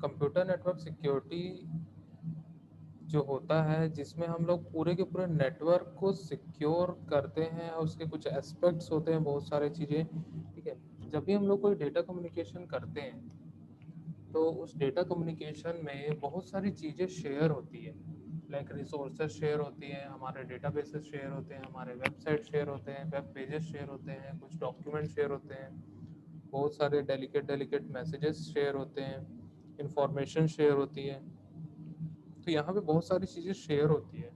Computer network security जो होता है, जिसमें हम लोग पूरे के पूरे नेटवर्क को सिक्योर करते हैं और उसके कुछ एस्पेक्ट्स होते हैं, बहुत सारे चीज़ें। ठीक है, जब भी हम लोग कोई डेटा कम्युनिकेशन करते हैं तो उस डेटा कम्युनिकेशन में बहुत सारी चीज़ें शेयर होती है। लाइक रिसोर्सेज शेयर होती हैं, हमारे डेटाबेसेस शेयर होते हैं, हमारे वेबसाइट शेयर होते हैं, वेब पेजेस शेयर होते हैं, कुछ डॉक्यूमेंट शेयर होते हैं, बहुत सारे डेलिकेट डेलिकेट मैसेजेस शेयर होते हैं, इंफॉर्मेशन शेयर होती है। तो यहाँ पे बहुत सारी चीज़ें शेयर होती है।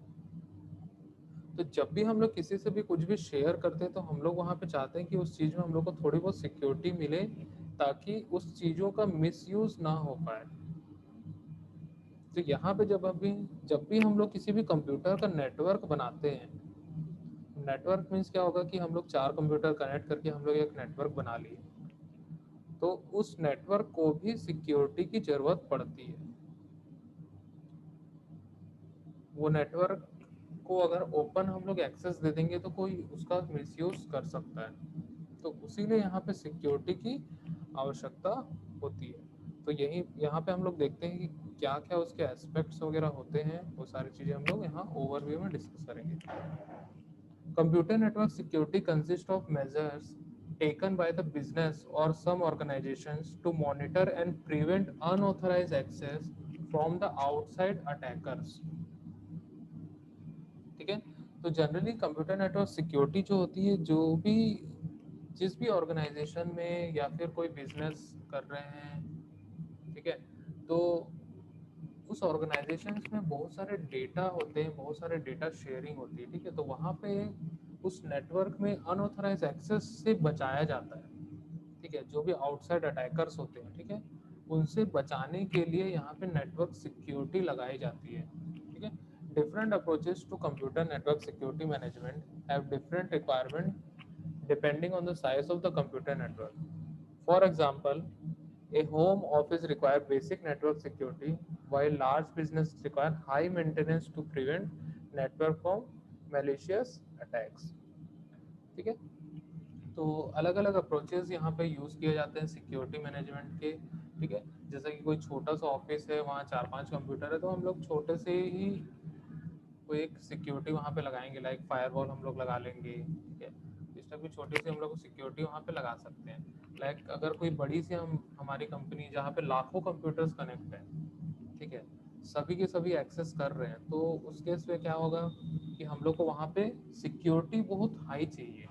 तो जब भी हम लोग किसी से भी कुछ भी शेयर करते हैं तो हम लोग वहाँ पे चाहते हैं कि उस चीज़ में हम लोग को थोड़ी बहुत सिक्योरिटी मिले, ताकि उस चीज़ों का मिसयूज़ ना हो पाए। तो यहाँ पे जब भी हम लोग किसी भी कंप्यूटर का नेटवर्क बनाते हैं, नेटवर्क मीन्स क्या होगा कि हम लोग 4 कंप्यूटर कनेक्ट करके हम लोग एक नेटवर्क बना लिए, तो उस नेटवर्क को भी सिक्योरिटी की ज़रूरत पड़ती है। वो नेटवर्क को अगर ओपन हम लोग एक्सेस दे देंगे तो कोई उसका मिसयूज़ कर सकता है, तो उसीलिए यहाँ पे सिक्योरिटी की आवश्यकता होती है। तो यही यहाँ पे हम लोग देखते हैं कि क्या क्या उसके एस्पेक्ट्स वगैरह होते हैं, वो सारी चीज़ें हम लोग यहाँ ओवरव्यू में डिस्कस करेंगे। Computer network security consists of measures taken by the business or some organizations to monitor and prevent unauthorized access from the outside attackers। ठीक है, तो जनरली कंप्यूटर नेटवर्क सिक्योरिटी जो होती है, जो भी जिस भी ऑर्गेनाइजेशन में या फिर कोई बिजनेस कर रहे हैं, ठीक है, तो उस ऑर्गेनाइजेशन में बहुत सारे डेटा होते हैं, बहुत सारे डेटा शेयरिंग होती है। ठीक है, तो वहाँ पे उस नेटवर्क में अनऑथराइज एक्सेस से बचाया जाता है। ठीक है, जो भी आउटसाइड अटैकर्स होते हैं, ठीक है, उनसे बचाने के लिए यहाँ पे नेटवर्क सिक्योरिटी लगाई जाती है। ठीक है, different approaches to computer network security management have different requirement depending on the size of the computer network. For example, a home office require basic network security, while large business require high maintenance to prevent network from malicious attacks। ठीक है, तो अलग अलग approaches यहाँ पे use किए जाते हैं सिक्योरिटी मैनेजमेंट के। ठीक है, जैसे कि कोई छोटा सा ऑफिस है, वहाँ 4-5 कंप्यूटर है, तो हम लोग छोटे से ही कोई एक सिक्योरिटी वहाँ पे लगाएंगे, लाइक फायरवॉल हम लोग लगा लेंगे। ठीक है, इस टाइप की छोटी सी हम लोग सिक्योरिटी वहाँ पे लगा सकते हैं। लाइक अगर कोई बड़ी सी हमारी कंपनी जहाँ पे लाखों कंप्यूटर्स कनेक्ट है, ठीक है, सभी के सभी एक्सेस कर रहे हैं, तो उस केस में क्या होगा कि हम लोग को वहाँ पे सिक्योरिटी बहुत हाई चाहिए।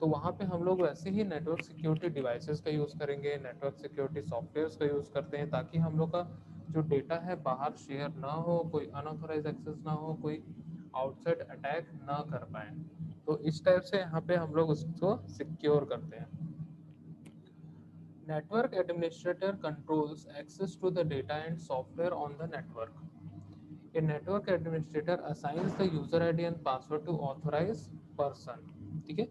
तो वहाँ पे हम लोग वैसे ही नेटवर्क सिक्योरिटी डिवाइसेस का यूज़ करेंगे, नेटवर्क सिक्योरिटी सॉफ्टवेयर्स का यूज़ करते हैं, ताकि हम लोग का जो डेटा है बाहर शेयर ना हो, कोई अनऑथराइज एक्सेस ना हो, कोई आउटसाइड अटैक ना कर पाए। तो इस टाइप से यहाँ पे हम लोग उसको सिक्योर करते हैं। Network administrator controls access to the data and software on the network. A network administrator assigns the user ID and password to authorized person। ठीक है,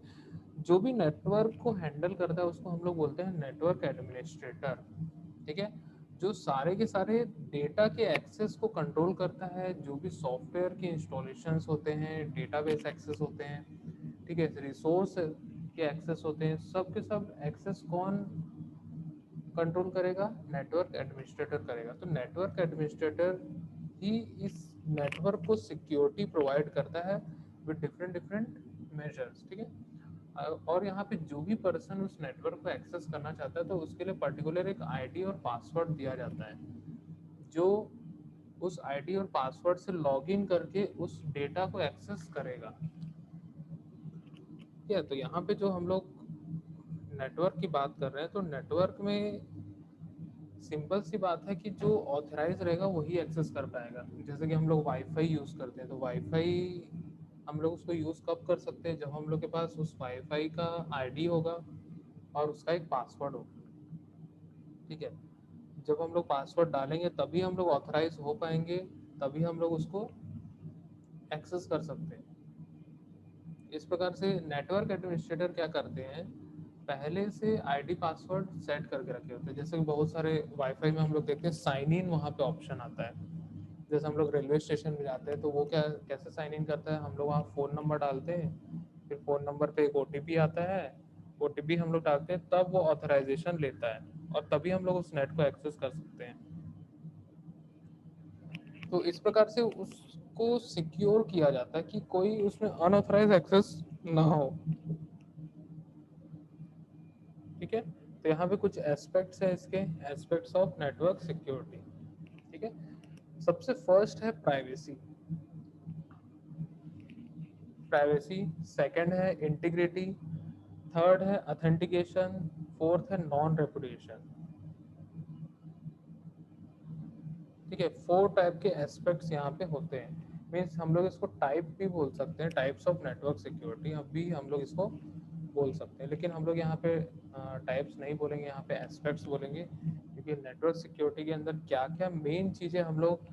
जो भी नेटवर्क को हैंडल करता है उसको हम लोग बोलते हैं नेटवर्क एडमिनिस्ट्रेटर। ठीक है, जो सारे के सारे डेटा के एक्सेस को कंट्रोल करता है, जो भी सॉफ्टवेयर के इंस्टॉलेशंस होते हैं, डेटाबेस एक्सेस होते हैं, ठीक है, रिसोर्स के एक्सेस होते हैं, सब के सब एक्सेस कौन कंट्रोल करेगा? नेटवर्क एडमिनिस्ट्रेटर करेगा। तो नेटवर्क एडमिनिस्ट्रेटर ही इस नेटवर्क को सिक्योरिटी प्रोवाइड करता है विद डिफरेंट डिफरेंट मेजर्स। ठीक है, और यहाँ पे जो भी पर्सन उस नेटवर्क को एक्सेस करना चाहता है तो उसके लिए पर्टिकुलर एक आईडी और पासवर्ड दिया जाता है, जो उस आईडी और पासवर्ड से लॉगिन करके उस डेटा को एक्सेस करेगा। ठीक है, तो यहाँ पे जो हम लोग नेटवर्क की बात कर रहे हैं, तो नेटवर्क में सिंपल सी बात है कि जो ऑथराइज रहेगा वही एक्सेस कर पाएगा। जैसे कि हम लोग वाईफाई यूज़ करते हैं, तो वाईफाई हम लोग उसको यूज़ कब कर सकते हैं? जब हम लोग के पास उस वाईफाई का आईडी होगा और उसका एक पासवर्ड होगा। ठीक है, जब हम लोग पासवर्ड डालेंगे तभी हम लोग ऑथराइज हो पाएंगे, तभी हम लोग उसको एक्सेस कर सकते हैं। इस प्रकार से नेटवर्क एडमिनिस्ट्रेटर क्या करते हैं, पहले से आईडी पासवर्ड सेट करके रखे होते हैं। जैसे कि बहुत सारे वाईफाई में हम लोग देखते हैं साइन इन वहाँ पे ऑप्शन आता है। जैसे हम लोग रेलवे स्टेशन में जाते हैं तो वो क्या कैसे साइन इन करता है, हम लोग वहाँ फ़ोन नंबर डालते हैं, फिर फ़ोन नंबर पे एक ओटीपी आता है, ओटीपी हम लोग डालते हैं, तब वो ऑथराइजेशन लेता है और तभी हम लोग उस नेट को एक्सेस कर सकते हैं। तो इस प्रकार से उसको सिक्योर किया जाता है कि कोई उसमें अनऑथराइज एक्सेस ना हो। ठीक है, तो यहाँ पे कुछ एस्पेक्ट्स है इसके, एस्पेक्ट्स ऑफ नेटवर्क सिक्योरिटी। ठीक है, सबसे फर्स्ट है प्राइवेसी। प्राइवेसी, सेकंड है इंटीग्रिटी, थर्ड है ऑथेंटिकेशन, फोर्थ है नॉन रेपुटेशन। ठीक है, 4 टाइप के एस्पेक्ट्स यहाँ पे होते हैं। मीन्स हम लोग इसको टाइप भी बोल सकते हैं, टाइप्स ऑफ नेटवर्क सिक्योरिटी अभी हम लोग इसको बोल सकते हैं, लेकिन हम लोग यहाँ पे टाइप्स नहीं बोलेंगे, यहाँ पे एस्पेक्ट्स बोलेंगे, क्योंकि नेटवर्क सिक्योरिटी के अंदर क्या क्या मेन चीज़ें हम लोग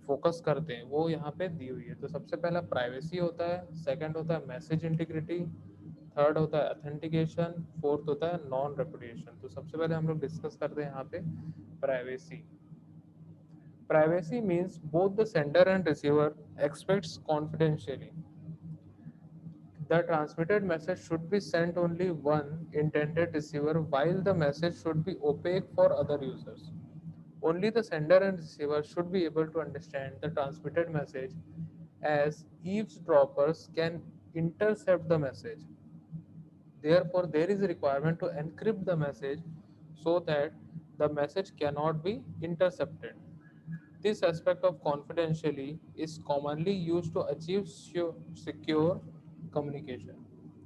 फोकस करते हैं वो यहाँ पे दी हुई है। तो सबसे पहला प्राइवेसी होता है, सेकंड होता है मैसेज इंटीग्रिटी, थर्ड होता है ऑथेंटिकेशन, फोर्थ होता है नॉन रेपुटेशन। तो सबसे पहले हम लोग डिस्कस करते हैं यहाँ पे privacy. Privacy means both the sender and receiver expects confidentially. The transmitted message should be sent only one intended receiver, while the message should be opaque for other users. Only the sender and receiver should be able to understand the transmitted message, as eavesdroppers can intercept the message. Therefore, there is a requirement to encrypt the message so that the message cannot be intercepted. This aspect of confidentiality is commonly used to achieve secure communication.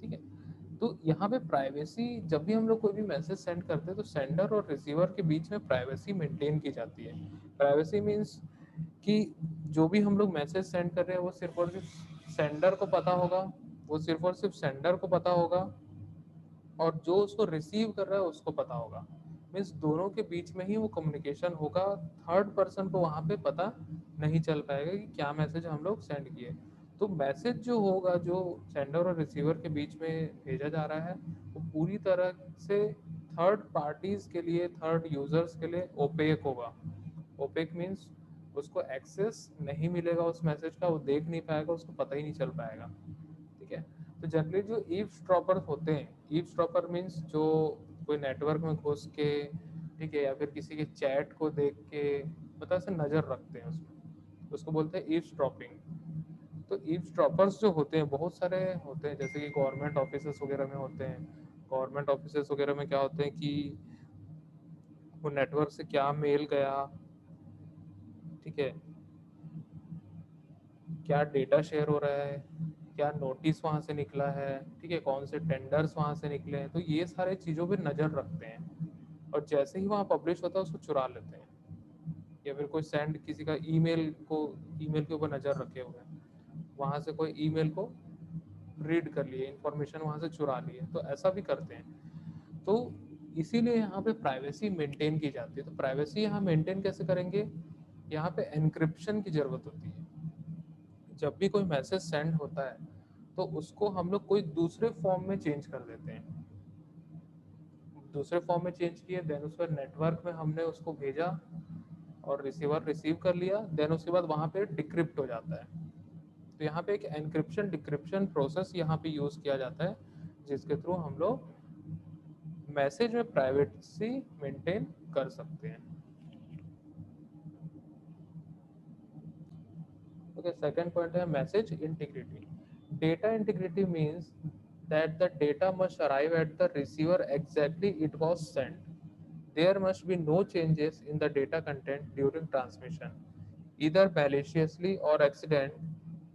ठीक है, तो यहाँ पे privacy, जब भी हम लोग कोई भी मैसेज सेंड करते हैं तो सेंडर और रिसीवर के बीच में प्राइवेसी मेंटेन की जाती है। प्राइवेसी मीन्स कि जो भी हम लोग मैसेज सेंड कर रहे हैं वो सिर्फ और सिर्फ सेंडर को पता होगा, वो सिर्फ और सिर्फ सेंडर को पता होगा, और जो उसको रिसीव कर रहा है उसको पता होगा। मीन्स दोनों के बीच में ही वो कम्युनिकेशन होगा, थर्ड पर्सन को वहाँ पे पता नहीं चल पाएगा कि क्या मैसेज हम लोग सेंड किए। तो मैसेज जो होगा, जो सेंडर और रिसीवर के बीच में भेजा जा रहा है, वो पूरी तरह से थर्ड पार्टीज के लिए, थर्ड यूजर्स के लिए ओपेक होगा। ओपेक मीन्स उसको एक्सेस नहीं मिलेगा उस मैसेज का, वो देख नहीं पाएगा, उसको पता ही नहीं चल पाएगा। ठीक है, तो जनरली जो ईव्सड्रॉपर होते हैं, ईव्सड्रॉपर मीन्स जो कोई नेटवर्क में घुस के, ठीक है, या फिर किसी के चैट को देख के मतलब ऐसे नज़र रखते हैं उसमें, उसको बोलते हैं ईव्सड्रॉपिंग। तो ईव्सड्रॉपर्स जो होते हैं बहुत सारे होते हैं, जैसे कि गवर्नमेंट ऑफिसेस वगैरह में होते हैं। गवर्नमेंट ऑफिसेस वगैरह में क्या होते हैं कि वो नेटवर्क से क्या मेल गया, ठीक है, क्या डेटा शेयर हो रहा है, क्या नोटिस वहाँ से निकला है, ठीक है, कौन से टेंडर्स वहाँ से निकले हैं, तो ये सारे चीज़ों पे नज़र रखते हैं। और जैसे ही वहाँ पब्लिश होता है उसको चुरा लेते हैं, या फिर कोई सेंड किसी का ईमेल को, ईमेल के ऊपर नज़र रखे हुए हैं, वहाँ से कोई ईमेल को रीड कर लिए, इंफॉर्मेशन वहाँ से चुरा लिए, तो ऐसा भी करते हैं। तो इसीलिए यहाँ पे प्राइवेसी मेंटेन की जाती है। तो प्राइवेसी यहाँ मेंटेन कैसे करेंगे, यहाँ पे एनक्रिप्शन की ज़रूरत होती है। जब भी कोई मैसेज सेंड होता है तो उसको हम लोग कोई दूसरे फॉर्म में चेंज कर देते हैं, दूसरे फॉर्म में चेंज किए, देन उस पर नेटवर्क में हमने उसको भेजा और रिसीवर रिसीव कर लिया, देन उसके बाद वहाँ पे डिक्रिप्ट हो जाता है। तो यहाँ पे एक एनक्रिप्शन डिक्रिप्शन प्रोसेस यहाँ पे यूज़ किया जाता है, जिसके थ्रू हम लोग मैसेज में प्राइवेसी मेंटेन कर सकते हैं। ओके, सेकंड पॉइंट है message integrity. Data integrity means that the data must arrive at the receiver exactly it was sent. There must be no changes in the data content during transmission, either maliciously or accident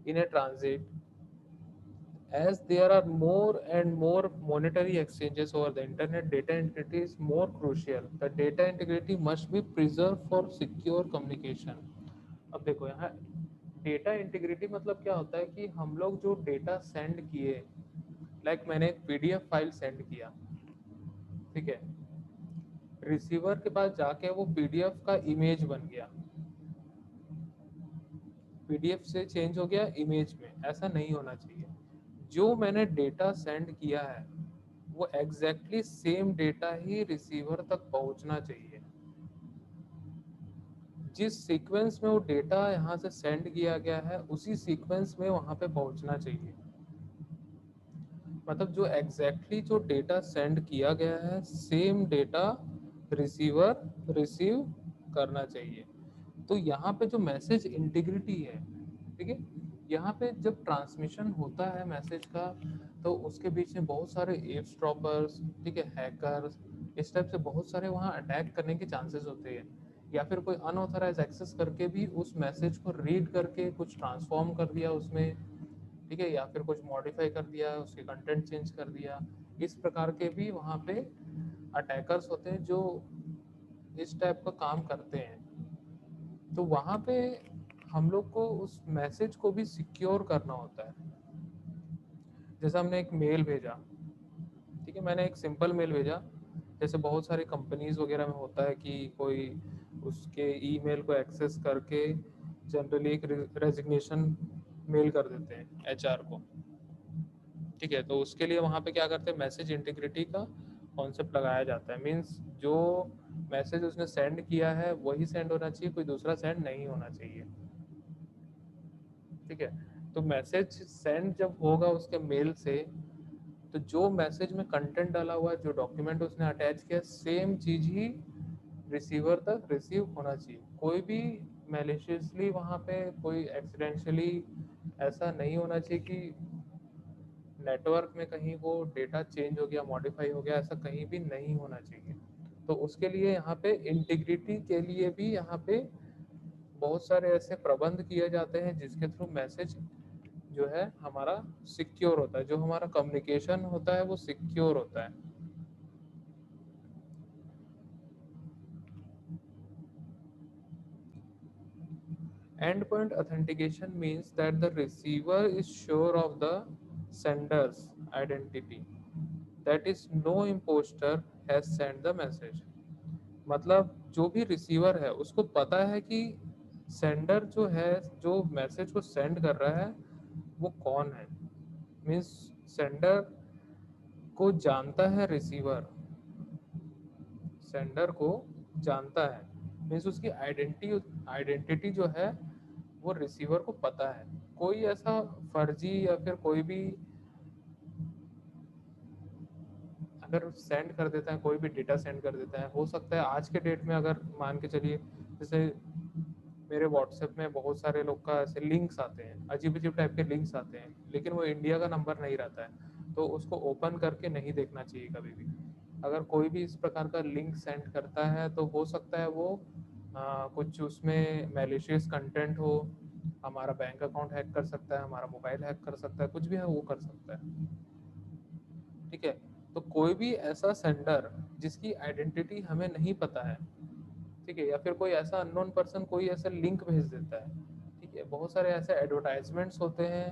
in a transit. As there are more and more monetary exchanges over the internet, data integrity is more crucial. The data integrity must be preserved for secure communication. अब देखो यहाँ data integrity मतलब क्या होता है कि हम लोग जो डेटा सेंड किए, लाइक मैंने एक पीडीएफ फाइल सेंड किया, ठीक है, रिसीवर के पास जाके वो पीडीएफ का इमेज बन गया, पीडीएफ से चेंज हो गया इमेज में, ऐसा नहीं होना चाहिए। जो मैंने डेटा सेंड किया है वो एग्जैक्टली सेम डेटा ही रिसीवर तक पहुंचना चाहिए। जिस सीक्वेंस में वो डेटा यहाँ से सेंड किया गया है उसी सीक्वेंस में वहाँ पे पहुंचना चाहिए। मतलब जो एग्जैक्टली जो डेटा सेंड किया गया है सेम डेटा रिसीवर रिसीव करना चाहिए। तो यहाँ पे जो मैसेज इंटीग्रिटी है, ठीक है, यहाँ पे जब ट्रांसमिशन होता है मैसेज का, तो उसके बीच में बहुत सारे एव्सड्रॉपर्स, ठीक है, हैकर्स, इस टाइप से बहुत सारे वहाँ अटैक करने के चांसेस होते हैं, या फिर कोई अनऑथराइज एक्सेस करके भी उस मैसेज को रीड करके कुछ ट्रांसफॉर्म कर दिया उसमें, ठीक है, या फिर कुछ मॉडिफाई कर दिया, उसके कंटेंट चेंज कर दिया। इस प्रकार के भी वहाँ पे अटैकर्स होते हैं जो इस टाइप का काम करते हैं। तो वहाँ पे हम लोग को उस मैसेज को भी सिक्योर करना होता है। जैसे हमने एक मेल भेजा, ठीक है, मैंने एक सिंपल मेल भेजा, जैसे बहुत सारी कंपनीज वगैरह में होता है कि कोई उसके ईमेल को एक्सेस करके जनरली एक रेजिग्नेशन मेल कर देते हैं एचआर को, ठीक है। तो उसके लिए वहाँ पे क्या करते हैं, मैसेज इंटीग्रिटी का कॉन्सेप्ट लगाया जाता है। मीन्स जो मैसेज उसने सेंड किया है वही सेंड होना चाहिए, कोई दूसरा सेंड नहीं होना चाहिए, ठीक है। तो मैसेज सेंड जब होगा उसके मेल से, तो जो मैसेज में कंटेंट डाला हुआ है, जो डॉक्यूमेंट उसने अटैच किया, सेम चीज ही रिसीवर तक रिसीव होना चाहिए। कोई भी मैलिशियसली वहाँ पे कोई एक्सीडेंशियली ऐसा नहीं होना चाहिए कि नेटवर्क में कहीं वो डेटा चेंज हो गया, मॉडिफाई हो गया, ऐसा कहीं भी नहीं होना चाहिए। तो उसके लिए यहाँ पे इंटीग्रिटी के लिए भी यहाँ पे बहुत सारे ऐसे प्रबंध किए जाते हैं जिसके थ्रू मैसेज जो है हमारा सिक्योर होता है, जो हमारा कम्युनिकेशन होता है वो सिक्योर होता है। Endpoint authentication means that the receiver is sure of the sender's identity. That is, no imposter has sent the message. मतलब जो भी रिसीवर है उसको पता है कि सेंडर जो है, जो मैसेज को सेंड कर रहा है वो कौन है। मीन्स सेंडर को जानता है रिसीवर, सेंडर को जानता है, मीन्स उसकी आइडेंटिटी जो है वो रिसीवर को पता है। कोई ऐसा फर्जी या फिर कोई भी अगर सेंड कर देता है, कोई भी डेटा सेंड कर देता है, हो सकता है आज के डेट में अगर मान के चलिए, जैसे मेरे व्हाट्सएप में बहुत सारे लोग का ऐसे लिंक्स आते हैं, अजीब अजीब टाइप के लिंक्स आते हैं, लेकिन वो इंडिया का नंबर नहीं रहता है, तो उसको ओपन करके नहीं देखना चाहिए कभी भी। अगर कोई भी इस प्रकार का लिंक सेंड करता है तो हो सकता है वो कुछ उसमें मैलिशियस कंटेंट हो, हमारा बैंक अकाउंट हैक कर सकता है, हमारा मोबाइल हैक कर सकता है, कुछ भी है वो कर सकता है, ठीक है। तो कोई भी ऐसा सेंडर जिसकी आइडेंटिटी हमें नहीं पता है, ठीक है, या फिर कोई ऐसा अननोन पर्सन कोई ऐसा लिंक भेज देता है, ठीक है, बहुत सारे ऐसे एडवर्टाइजमेंट्स होते हैं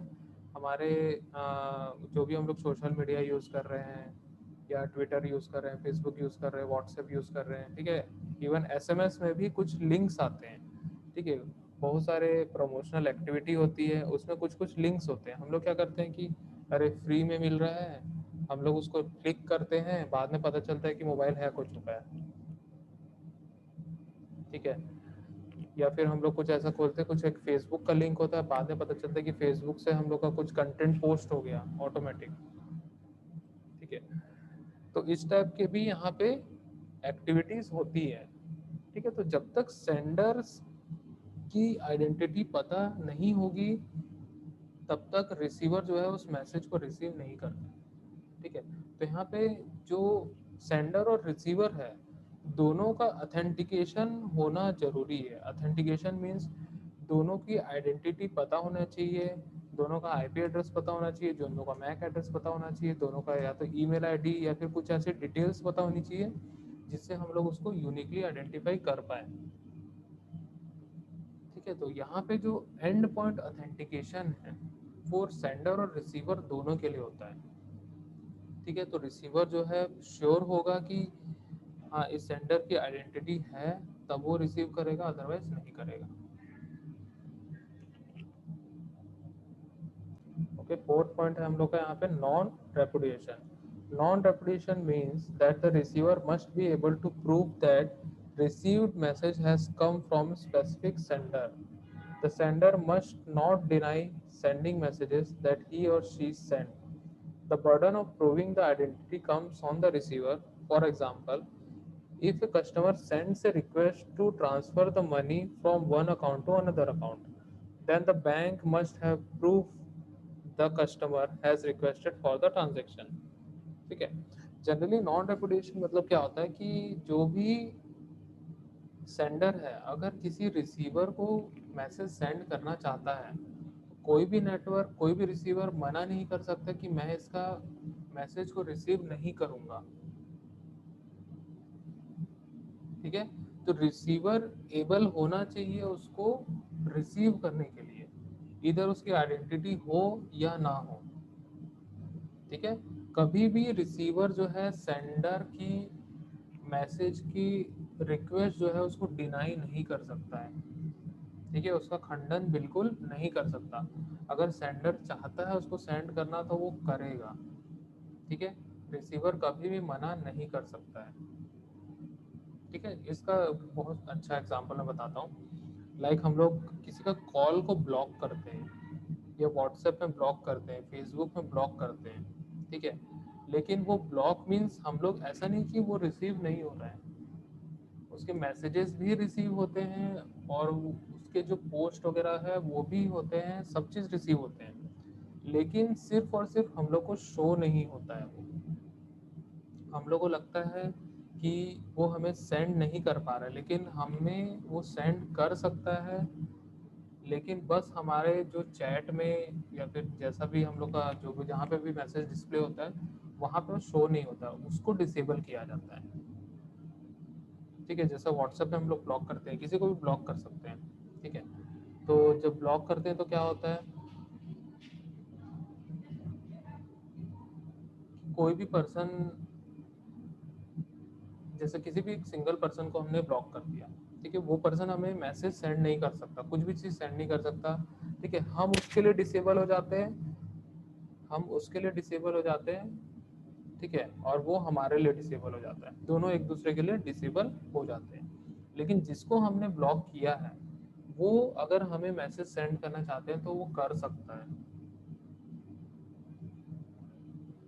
हमारे जो भी हम लोग सोशल मीडिया यूज़ कर रहे हैं, या ट्विटर यूज़ कर रहे हैं, फेसबुक यूज़ कर रहे हैं, व्हाट्सएप यूज़ कर रहे हैं, ठीक है, इवन एसएमएस में भी कुछ लिंक्स आते हैं, ठीक है। बहुत सारे प्रमोशनल एक्टिविटी होती है, उसमें कुछ कुछ लिंक्स होते हैं, हम लोग क्या करते हैं कि अरे फ्री में मिल रहा है, हम लोग उसको क्लिक करते हैं, बाद में पता चलता है कि मोबाइल हैक हो चुका है, ठीक है। या फिर हम लोग कुछ ऐसा खोलते हैं, कुछ एक फेसबुक का लिंक होता है, बाद में पता चलता है कि फेसबुक से हम लोग का कुछ कंटेंट पोस्ट हो गया ऑटोमेटिक, ठीक है। तो इस टाइप के भी यहाँ पे एक्टिविटीज होती है, ठीक है। तो जब तक सेंडर्स की आइडेंटिटी पता नहीं होगी तब तक रिसीवर जो है उस मैसेज को रिसीव नहीं करता, ठीक है। तो यहाँ पे जो सेंडर और रिसीवर है दोनों का अथेंटिकेशन होना जरूरी है। अथेंटिकेशन मीन्स दोनों की आइडेंटिटी पता होना चाहिए, दोनों का आईपी एड्रेस पता होना चाहिए, दोनों का मैक एड्रेस पता होना चाहिए, दोनों का या तो ईमेल आईडी या फिर कुछ ऐसे डिटेल्स पता होनी चाहिए जिससे हम लोग उसको यूनिकली आइडेंटिफाई कर पाए, ठीक है। तो यहाँ पे जो एंड पॉइंट अथेंटिकेशन है वो सेंडर और रिसीवर दोनों के लिए होता है, ठीक है। तो रिसीवर जो है श्योर होगा कि हाँ इस सेंडर की आइडेंटिटी है, तब वो रिसीव करेगा, अदरवाइज नहीं करेगा। ओके, फोर्थ पॉइंट है हम लोग का यहाँ पे non repudiation. Non repudiation means that the receiver must be able to prove that received message has come from specific sender. The sender must not deny sending messages that he or she sent. The burden of proving the identity comes on the receiver. For example, if a customer sends a request to transfer the money from one account to another account, then the bank must have proof the customer has requested for the transaction. ठीक है. Generally non reputation मतलब क्या होता है कि जो भी sender है अगर किसी रिसीवर को मैसेज सेंड करना चाहता है, कोई भी नेटवर्क कोई भी रिसीवर मना नहीं कर सकता कि मैं इसका मैसेज को रिसीव नहीं करूंगा. ठीक है. तो रिसीवर एबल होना चाहिए उसको रिसीव करने के लिए, इधर उसकी आइडेंटिटी हो या ना हो. ठीक है. कभी भी रिसीवर जो है सेंडर की मैसेज की रिक्वेस्ट जो है उसको डिनाई नहीं कर सकता है. ठीक है. उसका खंडन बिल्कुल नहीं कर सकता. अगर सेंडर चाहता है उसको सेंड करना तो वो करेगा. ठीक है. रिसीवर कभी भी मना नहीं कर सकता है. ठीक है. इसका बहुत अच्छा एग्जांपल मैं बताता हूँ. लाइक हम लोग किसी का कॉल को ब्लॉक करते हैं या व्हाट्सएप में ब्लॉक करते हैं, फेसबुक में ब्लॉक करते हैं. ठीक है. लेकिन वो ब्लॉक मीन्स हम लोग ऐसा नहीं कि वो रिसीव नहीं हो रहा है, उसके मैसेजेस भी रिसीव होते हैं और उसके जो पोस्ट वगैरह है वो भी होते हैं, सब चीज़ रिसीव होते हैं. लेकिन सिर्फ और सिर्फ हम लोग को शो नहीं होता है वो. हम लोग को लगता है कि वो हमें सेंड नहीं कर पा रहा है, लेकिन हमें वो सेंड कर सकता है. लेकिन बस हमारे जो चैट में या फिर जैसा भी हम लोग का जो भी जहाँ पे भी मैसेज डिस्प्ले होता है वहाँ पे वो शो नहीं होता, उसको डिसेबल किया जाता है. ठीक है. जैसा व्हाट्सएप पे हम लोग ब्लॉक करते हैं, किसी को भी ब्लॉक कर सकते हैं. ठीक है. तो जब ब्लॉक करते हैं तो क्या होता है, कोई भी पर्सन, जैसे किसी भी सिंगल पर्सन को हमने ब्लॉक कर दिया, ठीक है, वो पर्सन हमें मैसेज सेंड नहीं कर सकता, कुछ भी चीज़ सेंड नहीं कर सकता. ठीक है. हम उसके लिए डिसेबल हो जाते हैं, हम उसके लिए डिसेबल हो जाते हैं. ठीक है. और वो हमारे लिए डिसेबल हो जाता है, दोनों एक दूसरे के लिए डिसेबल हो जाते हैं. लेकिन जिसको हमने ब्लॉक किया है वो अगर हमें मैसेज सेंड करना चाहते हैं तो वो कर सकता है,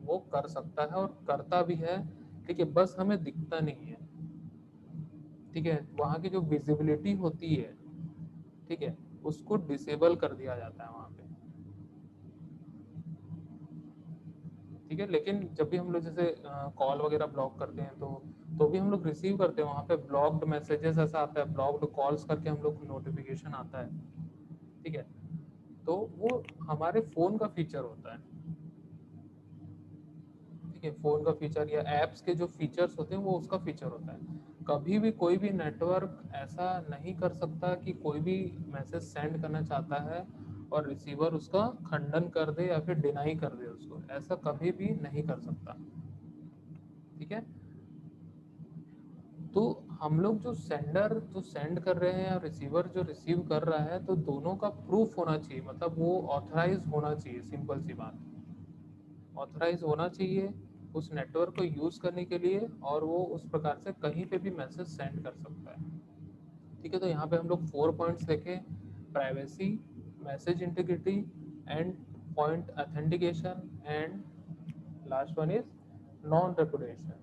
वो कर सकता है और करता भी है. ठीक है. बस हमें दिखता नहीं है. ठीक है. वहाँ की जो विजिबिलिटी होती है, ठीक है, उसको डिसेबल कर दिया जाता है वहाँ पे. ठीक है. लेकिन जब भी हम लोग जैसे कॉल वगैरह ब्लॉक करते हैं तो भी हम लोग रिसीव करते हैं, वहाँ पे ब्लॉक्ड मैसेजेस ऐसा आता है, ब्लॉक्ड कॉल्स करके हम लोग नोटिफिकेशन आता है. ठीक है. तो वो हमारे फ़ोन का फीचर होता है. ठीक है. फ़ोन का फीचर या ऐप्स के जो फीचर्स होते हैं वो उसका फीचर होता है. कभी भी कोई भी नेटवर्क ऐसा नहीं कर सकता कि कोई भी मैसेज सेंड करना चाहता है और रिसीवर उसका खंडन कर दे या फिर डिनाई कर दे उसको, ऐसा कभी भी नहीं कर सकता. ठीक है. तो हम लोग जो सेंडर जो सेंड कर रहे हैं और रिसीवर जो रिसीव कर रहा है, तो दोनों का प्रूफ होना चाहिए, मतलब वो ऑथराइज होना चाहिए. सिंपल सी बात, ऑथराइज होना चाहिए उस नेटवर्क को यूज़ करने के लिए, और वो उस प्रकार से कहीं पे भी मैसेज सेंड कर सकता है. ठीक है. तो यहाँ पे हम लोग 4 पॉइंट्स देखें: privacy, message integrity, and point authentication, and last one is non reputation.